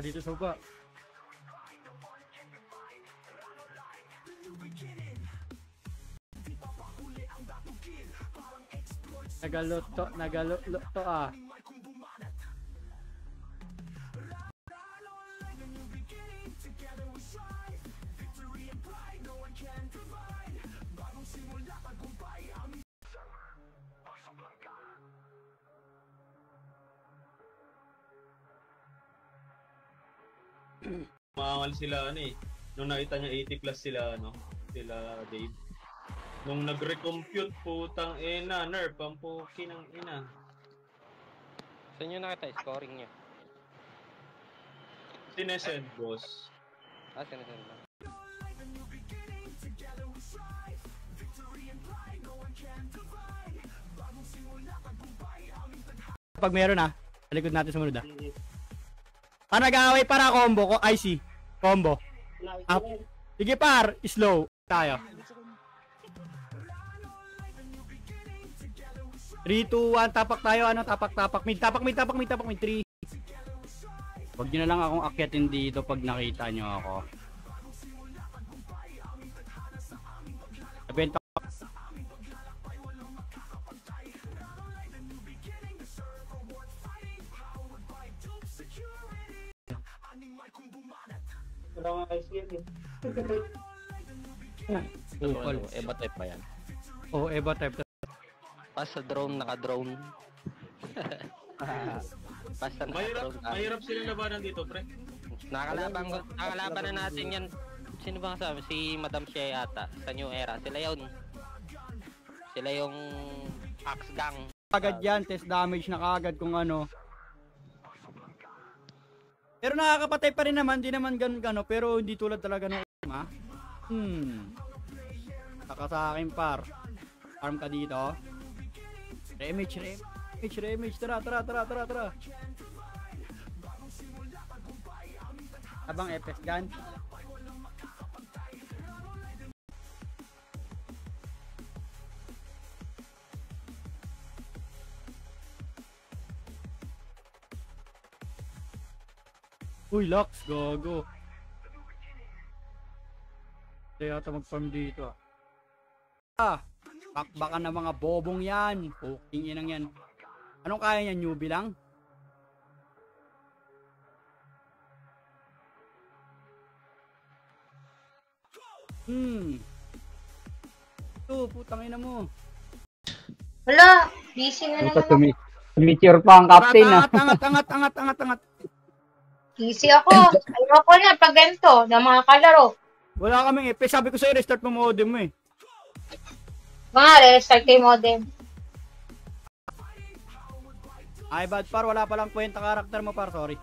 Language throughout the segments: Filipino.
Dito sa baba. Nagaluto ah. Maangal sila ano eh. Nung nakita niya 80 plus sila ano, sila Dave. Nung nag-recompute putang ina, nerf ang puki ng ina. Saan nyo nakita scoring niya? Sinesend boss. Sinesend lang. Pag meron ah, sa likod natin sumunod ah. Nag-aaway para combo ko, IC. Combo. Up. Sige par, slow. Tayo. 3, 2, 1, tapak tayo. Ano, tapak. Mid. 3. Huwag nyo na lang akong akyatin dito pag nakita nyo ako. Nabenta ko. Wala nga ICF eh. Eba type ba yan? Oo, Eba type. Pas sa drone, naka-drone. Pas sa naka-drone. Mahirap sila labanan dito, pre. Nakalaban na natin yan. Sino ba kasama? Si Madam Shea yata. Sa New Era. Sila yun. Sila yung Axe Gang. Agad yan, test damage na kagad kung ano. Pero nakakapatay pa rin naman, di naman ganun, pero hindi tulad talaga nung ha? Saka sa akin par. Arm ka dito. Remage. Tara. Abang FS gun. Uy, Lux, gogo. Kaya yata mag-farm dito bakbakan na mga bobong yan. Puking inang yan. Anong kaya niyan, newbie lang? Ito, putang ina mo. Hala, busy na naman ako. Tumiture pa ang captain na. Angat. Busy ako. Ayoko na pag ganito, na mga kalaro. Wala kaming EP. Sabi ko sa'yo, restart mo modem mo eh. Mga restart kay modem. Ay, bad par. Wala palang kwenta karakter mo par. Sorry.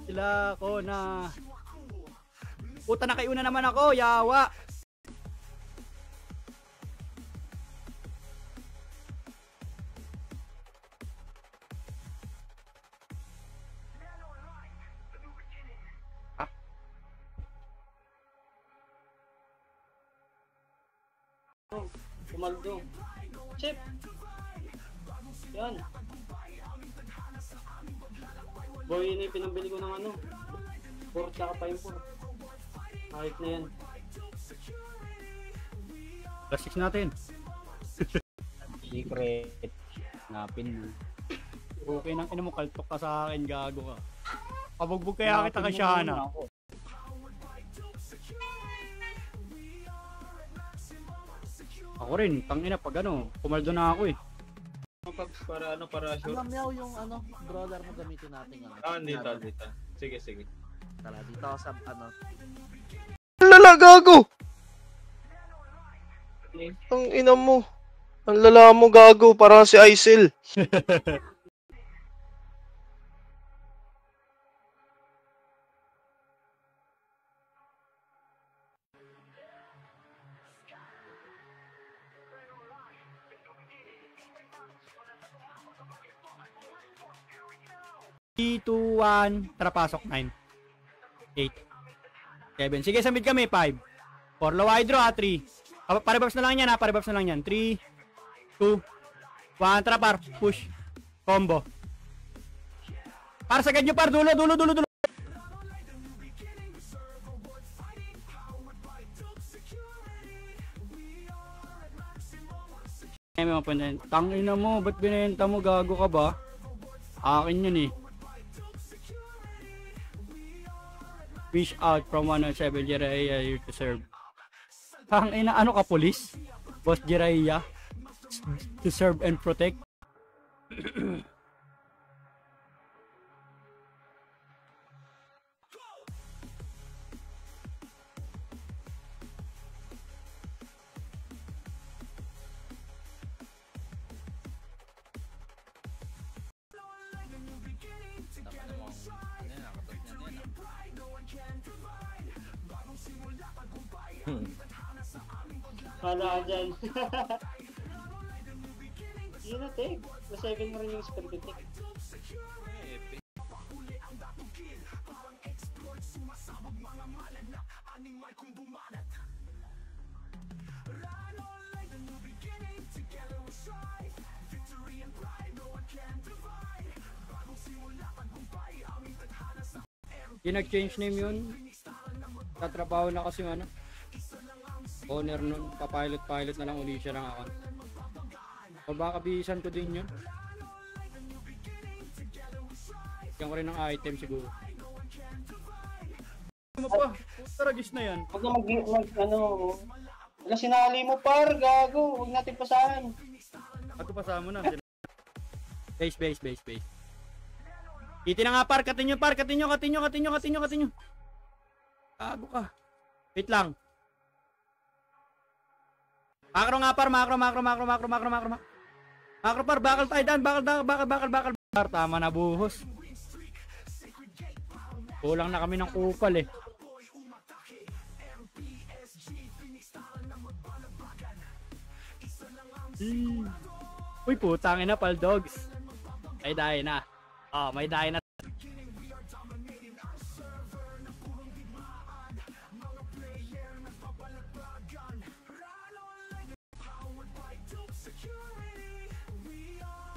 Sila ko na. Puta, nakaiuna naman ako. Yawa. Kumaldo. Chip. Yan. Boy, yun yung pinambili ko ng ano. 4 tsaka 5 Kahit na yan. Classics natin. Secret. Napin mo. Okay nang ina mo, kaltok ka sa akin, gago ka. Pabugbog kaya kita ka Shana. Ako rin, tangina pag ano, pumaldo na ako eh. Para ano, para sure. Alam niyo yung ano, brawler mo gamitin natin ano. Dito. Sige. Tara, dito ako sa ano. Lala, gago! Ang ina mo. Ang lala mo gago, parang si Aisel. Three, 2, 1, tara pasok, 9, 8, 7. Sige, sa mid kami, 5, 4, low hydro ha, 3. Parebabs na lang yan ha, parebabs na lang yan. 3, 2, 1, tara par, push, combo. Par, sagad nyo par, dulo. Tangina mo, ba't binenta mo, gago ka ba? Akin yun eh. Fish out from 107 Jiraiya here to serve. Tangina, ano ka, police? Boss Jiraiya? To serve and protect? Hala ka dyan. Yun na, Tek. Na-7 mo rin yung spell ko, Tek. Yung nag-change name yun, tatrabaho na kasi ano, owner nun, pa-pilot na lang uli siya ng account. O baka bihisan ko din yun. Bigyan ko rin ng item siguro. Ano pa? Taragis na yan. Huwag na wala sinali mo par, gago. Huwag natin pasahan. Ako pasahan mo na. Base. Kiti na nga par, katin nyo. Gago ka. Wait lang. Makro nga par, makro. Makro par, bakal tayo daan, bakal. Tama na buhos. Kulang na kami ng kupal eh. Uy, putang ina, pal dogs. May dahi na. Oh, may dahi na.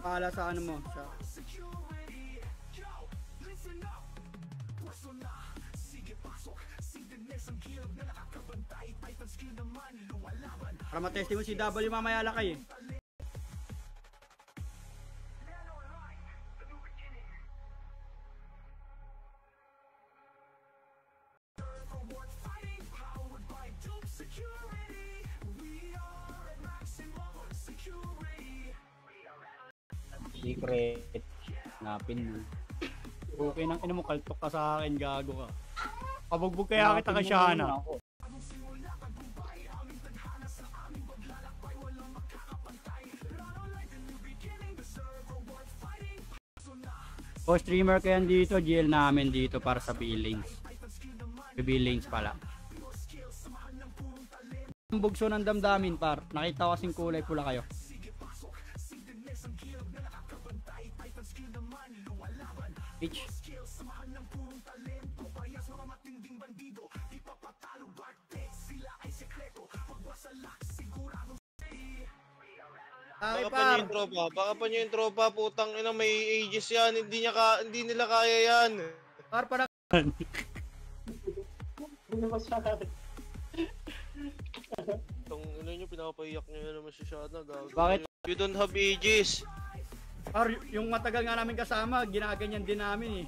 Pala sa ano mo, sa para matesting mo si W mamaya lakay eh. Secret. Napin mo. Okay nang ina mo, kaltok ka sa akin, gago ka. Pabugbog kaya kita kay Shana. O streamer ko yan dito, GL namin dito para sa billings. Billings pala. Ang bugso ng damdamin par, nakita ko kasing kulay pula kayo. Pitch. Baka pa niyo yung tropa, putang ina, may ages yan, hindi nila kaya yan. Par para Tong ina niyo, pinapaiyak niyo naman si Shana, gago. Bakit? You don't have ages. Par, yung matagal nga namin kasama, ginaganyan din namin eh.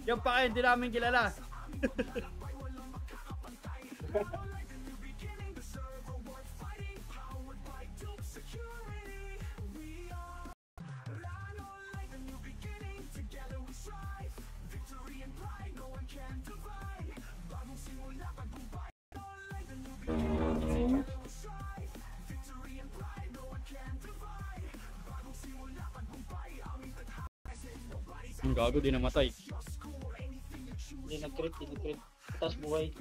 Yung pa kayo, hindi namin kilala. Ang gago, di namatay. Hindi nag-crit, hindi nag-crit. Tapos buhay.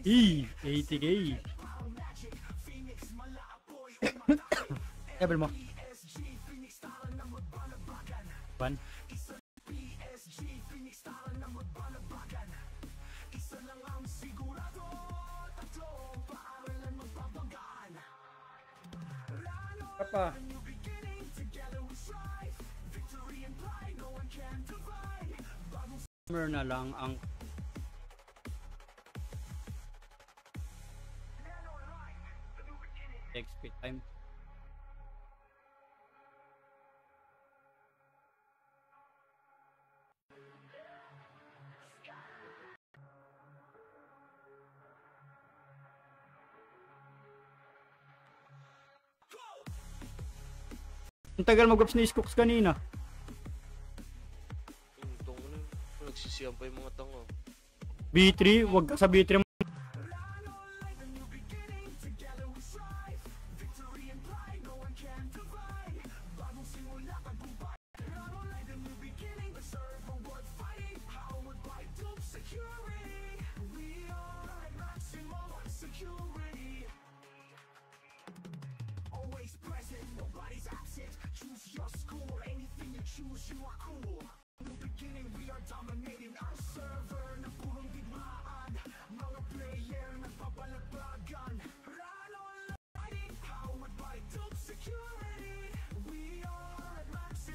Eee, 80k. Level mo. 1. Apa? Hammer na lang ang XP time. Ang tagal mag-ups ni Scooks kanina. Yung tong ano, nagsisiyam pa yung mga tanga. B3, wag ka sa B3.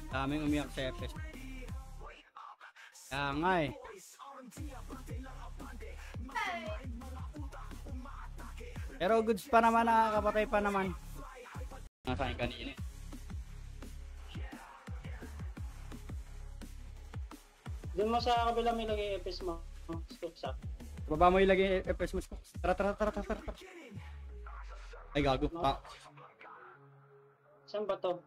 Daming umiyak sa FS. Kaya nga eh. Pero goods pa naman, nakakapatay pa naman. Nakasain kanina. Doon mo sa kabila may lagay FS mo. Scoops up. Baba mo ilagay FS mo. Tara. Ay gago. Saan ba to?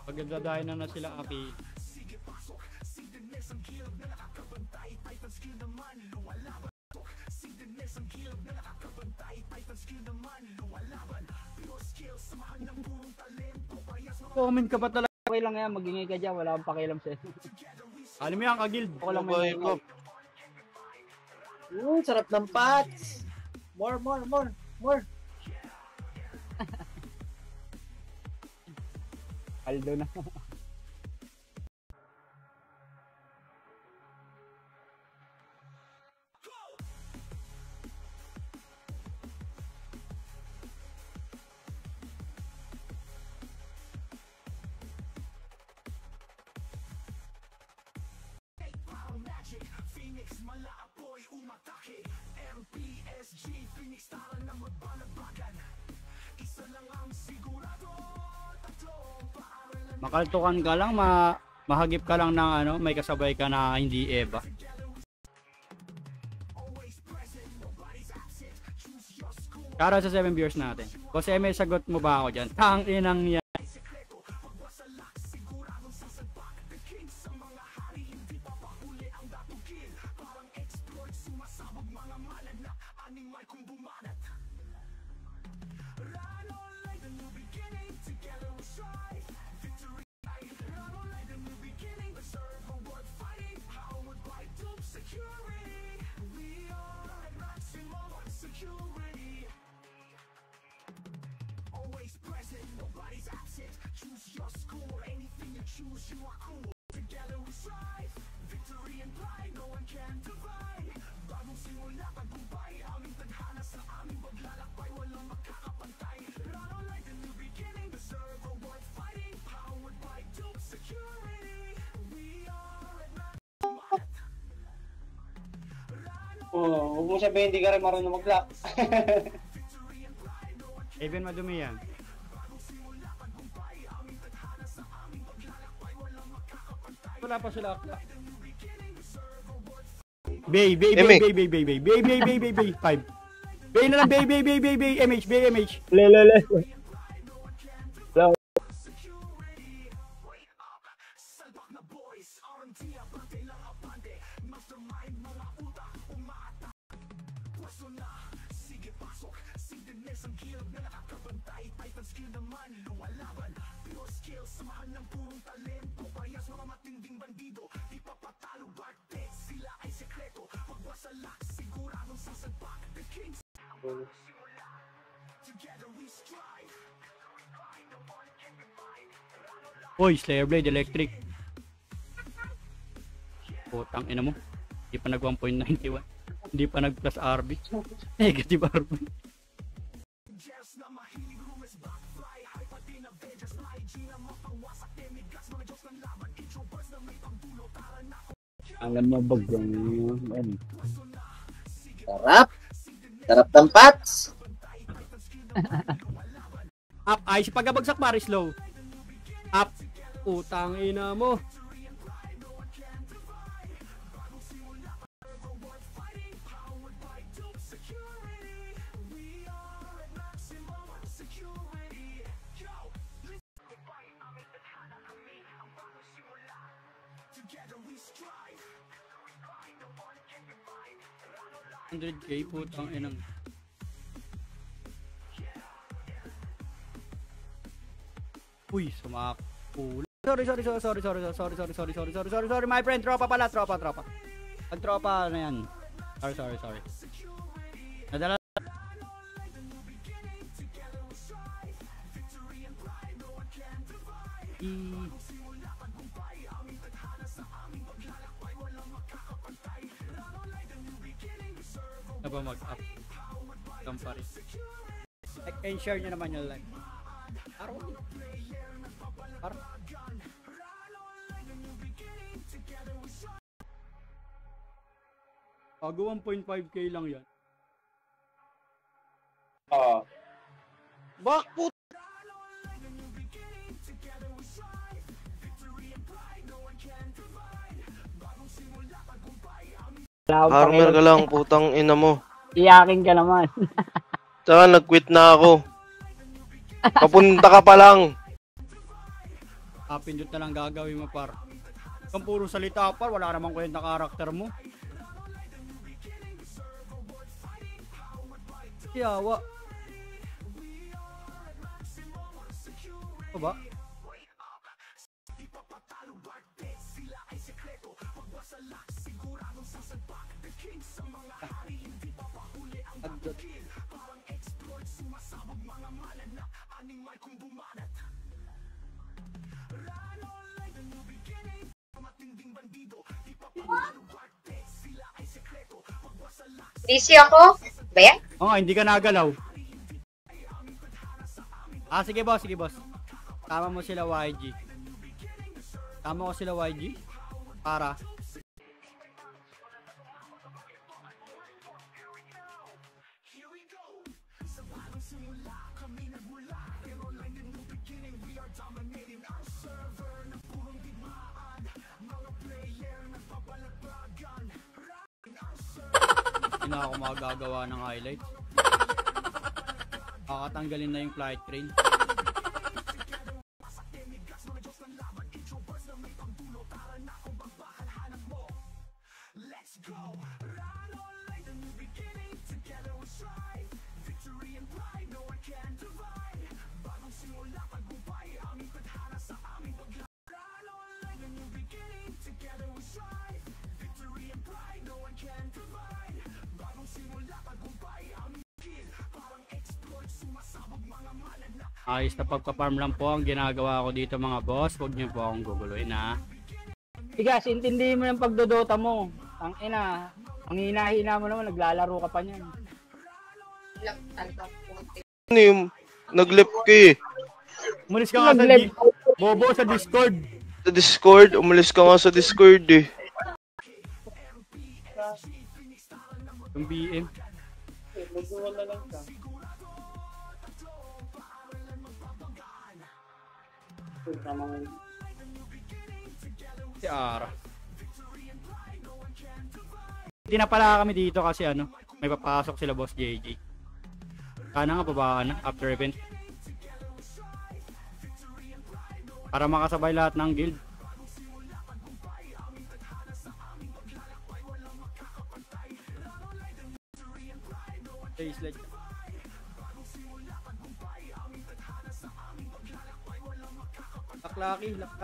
Pagdadahin na sila Aki. Comment ka pa talaga. Okay lang yan, mag-ingay ka dyan, wala akong pakialam sa'yo. Alam mo yan, Kagild. Ako lang Boy, may Bob. Sarap ng pots! More! Aldo na. Makaltukan ka lang, mahagip ka lang ng ano, may kasabay ka na hindi Eva. Kara sa 7 viewers natin. Boss may sagot mo ba ako dyan? Tang inang yan. Oo, huwag mo sabihin hindi ka rin marunong mag-lock. Even madumi yan. Wala pa sila. Bay. 5. Bay na lang, bay. MH. Le. Uy, Slayer Blade Electric. Putang ina mo. Hindi pa nag 1.91. Hindi pa nag plus RB. Negative RB. Ang ganda bagang yan. Sarap ng pats. Up, ay si pagkabagsak pare slow. Up. Putang ina mo. $100K putang inang. Uy, sumak. Sorry, my friend. Tropa pala, tropa. Pag tropa, ano yan? Sorry. Nadala. Na ba mag-up? Kampari. Like and share nyo naman yung live. Bago 1.5k lang yan. Bak po. Armor ka lang, putang ina mo. Iyakin ka naman. Tsaka nag-quit na ako. Papunta ka pa lang. Pindot na lang gagawin mo par. Kung puro salita par, wala namang kwenta karakter mo. Yawa. Ano ba? Busy ako? Ba yan? Oo nga, hindi ka nagalaw. Sige boss. Tama mo sila YG. Tama ko sila YG. Para. Hindi na ako magagawa ng highlights. Kakatanggalin na yung flight train. Ayos na pagpa-farm lang po ang ginagawa ko dito mga boss. Huwag niyo po akong guguluhin ha. Bigas, intindihin mo yung pagdodota mo. Ang ina, ang hina-hina mo naman, naglalaro ka pa niyan. Ano yung nag-lip ka eh? Umalis ka nga sa Bobo sa Discord. Sa Discord? Umalis ka nga sa Discord eh. Yung BM. Magduwala lang ka. Si Ara. Tinapala kami dito kasi ano, may papasok sila Boss JJ. Sana nga babaan na after event. Para makasabay lahat ng guild. Okay, slide. Laklaki, laklaki.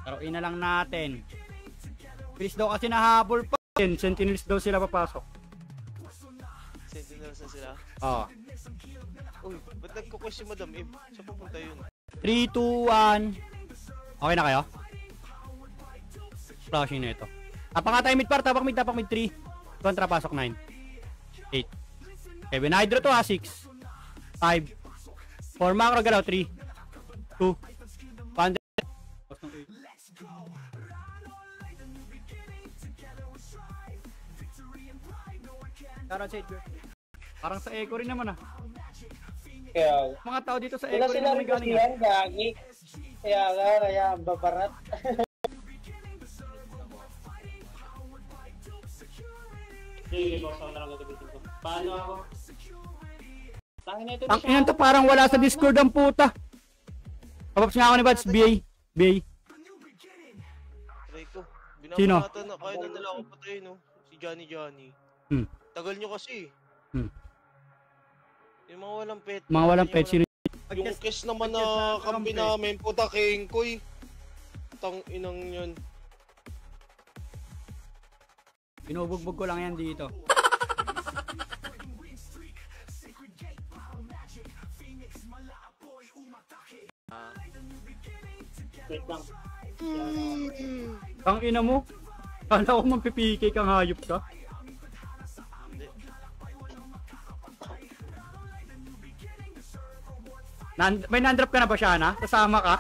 Laruin na lang natin. Bilis daw kasi nahabol pa. Sentinels daw sila papasok. Sentinels na sila. Oo. Uy, ba't nagkukwest si Madam Im? Saan pupunta yun? 3, 2, 1. Okay na kayo? Flashing na ito. Tapak nga tayo mid par. Tapak mid 3. Kontra pasok 9. 8. Kevin Hydro to ha. 6. 5. 4 macro galaw. 3. 2. 1. Parang sa echo rin naman ah. Kaya, Mga tao dito sa wala echo rin sila naman request galing ah. yan, gagi. Kaya ang babarat. Paano ako? Ang inan to parang wala sa Discord ang puta. Papaps nga ako ni Bats, BA. Try ko. Sino? Binabata na. Kaya na nila ako patay, no? Si Johnny. Tagal nyo kasi. Yung mga walang pet. Mga walang pet. Sino? Yung kes naman na kampi namin, puta Kengkoy. Tang inang yun. Binubugbog ko lang yan dito. Wait lang. Ang ina mo. Kala ko mampipike kang hayop ka. May nandrop ka na ba siya na? Kasama ka?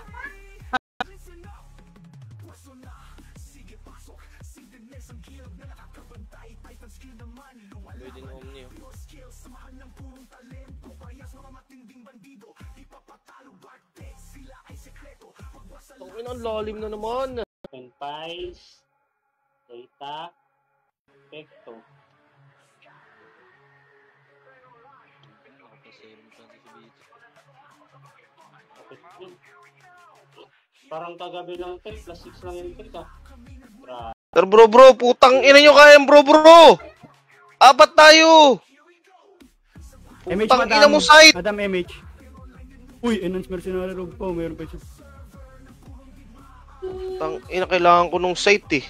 Pwede na Omni. Ang inang lalim na naman. Files. Data. Effecto. Parang kagabi lang tek, plus 6 lang yung tek ah. Pero bro, putang ina nyo kayang bro. Apat tayo. MH Putang madam, ina mo site. Madam MH. Uy, enhance mercenary rogue pa. Mayroon pa siya. Putang ina, kailangan ko nung site eh.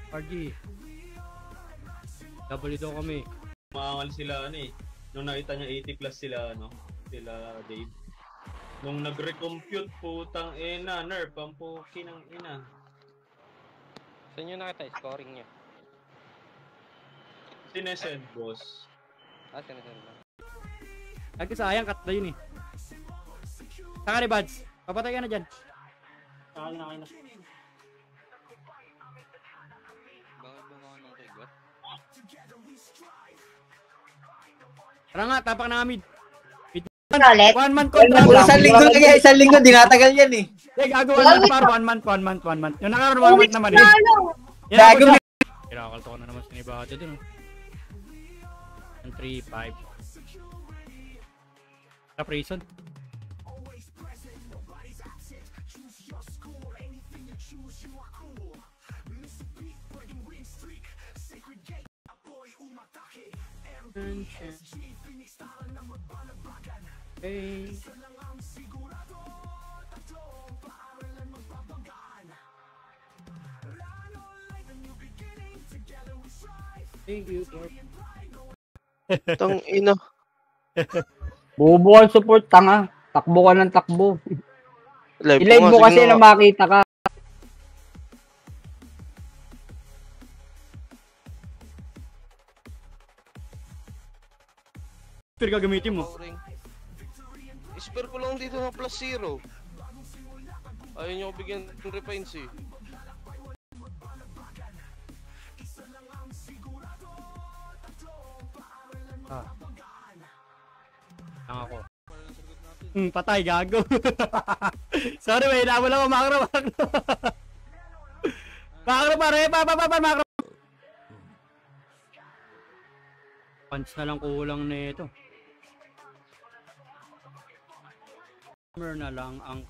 RG. Double daw kami. Maangal sila ano eh. Nung nakita niya 80 plus sila ano, sila Dave. Nung nag-recompute putang ina, nerf, ang puki ng ina. Saan nyo nakita yung scoring nyo? Sinesend, boss. Sinasend lang. Lagi sayang, cut na yun eh. Saka ni Bads. Papatay ka na dyan. Saka na kayo na. Bakit ba mga nang rigot? Tara nga, tapak na mid. Ulit? 1 month contract. Isang linggo, dinatagal yan eh. Gagawa na par 1 month. Yung nakaroon 1 month naman eh. Gago na. Kinakalto ko na naman sa nibata dun. 3-5. Sa prison. Hey. Thank you, sir. Tang ina. Bubuo ang support, tanga. Takbo ka ng takbo. Live I-live mo kasi na makita ka. Pero gagamitin mo. Spare ko lang dito ng +0. Ayaw nyo ko bigyan ng refines eh. Lang ako. Patay, gago. Sorry, may hinabol ako. Makro. Makro pare, makro. Punch na lang kulang na ito. Hammer na lang ang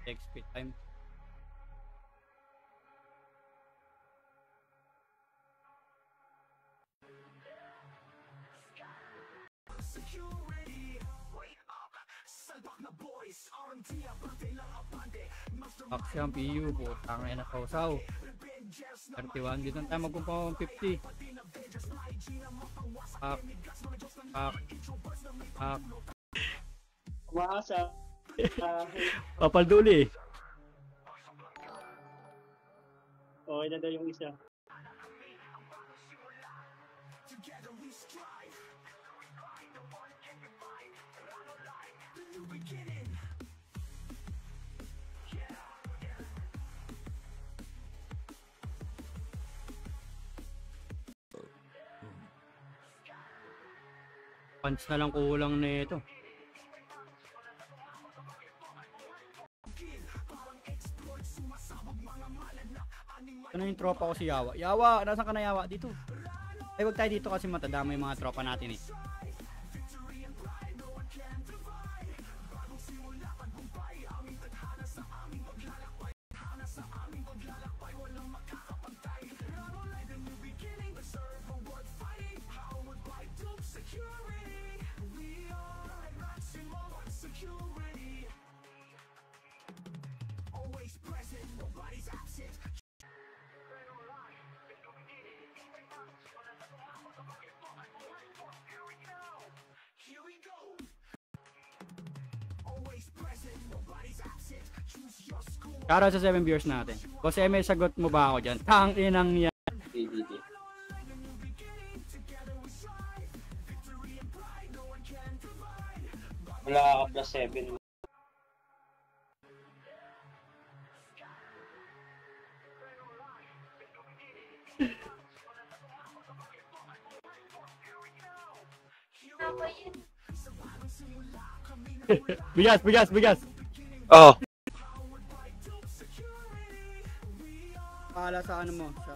XP time. Aksi ang PU, putang ina kausaw. 31, dito na tayo magpumpa 50. Umaasa. Papalduli eh. Okay na daw yung isa. Punch na lang kulang na ito. Ito na yung tropa ko si Yawa. Yawa, nasan ka na Yawa? Dito. Ay, wag tayo dito kasi matadama yung mga tropa natin eh. Karo sa 7 viewers natin. Boss may sagot mo ba ako dyan? Tang inang yan. Wala ka +7. Bigas. Oh. Paala sa ano mo? Sa...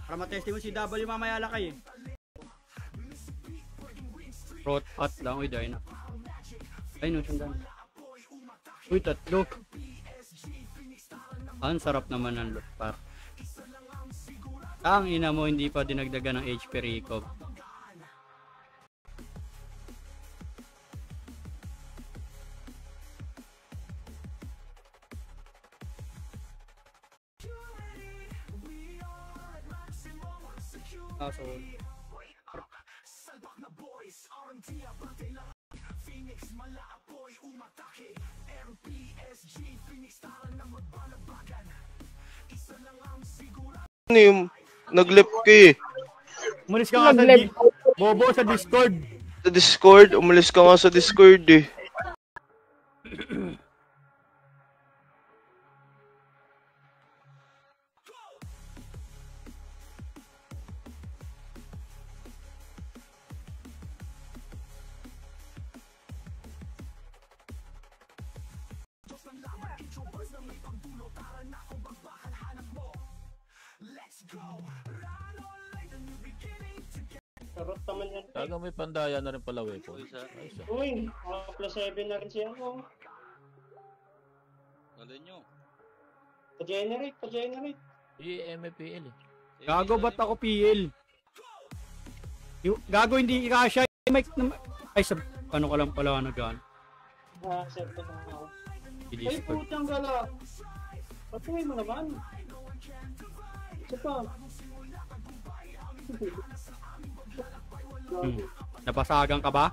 Para matesting mo si W mamaya lakay eh. Rot hot lang. Uy, dahil na. Ay, no, siyang gano'n. Uy, tatlo. Ang sarap naman ng loot par. Ang ina mo, hindi pa dinagdagan ng HP Recov. So Ano yung nag-left ka eh? umalis ka nga sa Bobo sa Discord. Sa Discord? Umalis ka nga sa Discord eh. Karot naman yan. Taga may pandaya na rin pala weapon. Uy, +7 na rin siya ako. Alin nyo? Pa-generate. MPL eh. Gago ba't ako PL? Gago, hindi ikasya. Ay, ano ka lang pala nag-ano. Set ko na ako. Ay, I-Discord. putang gala. Patuloy mo naman. Isa pa. Napasagan ka ba?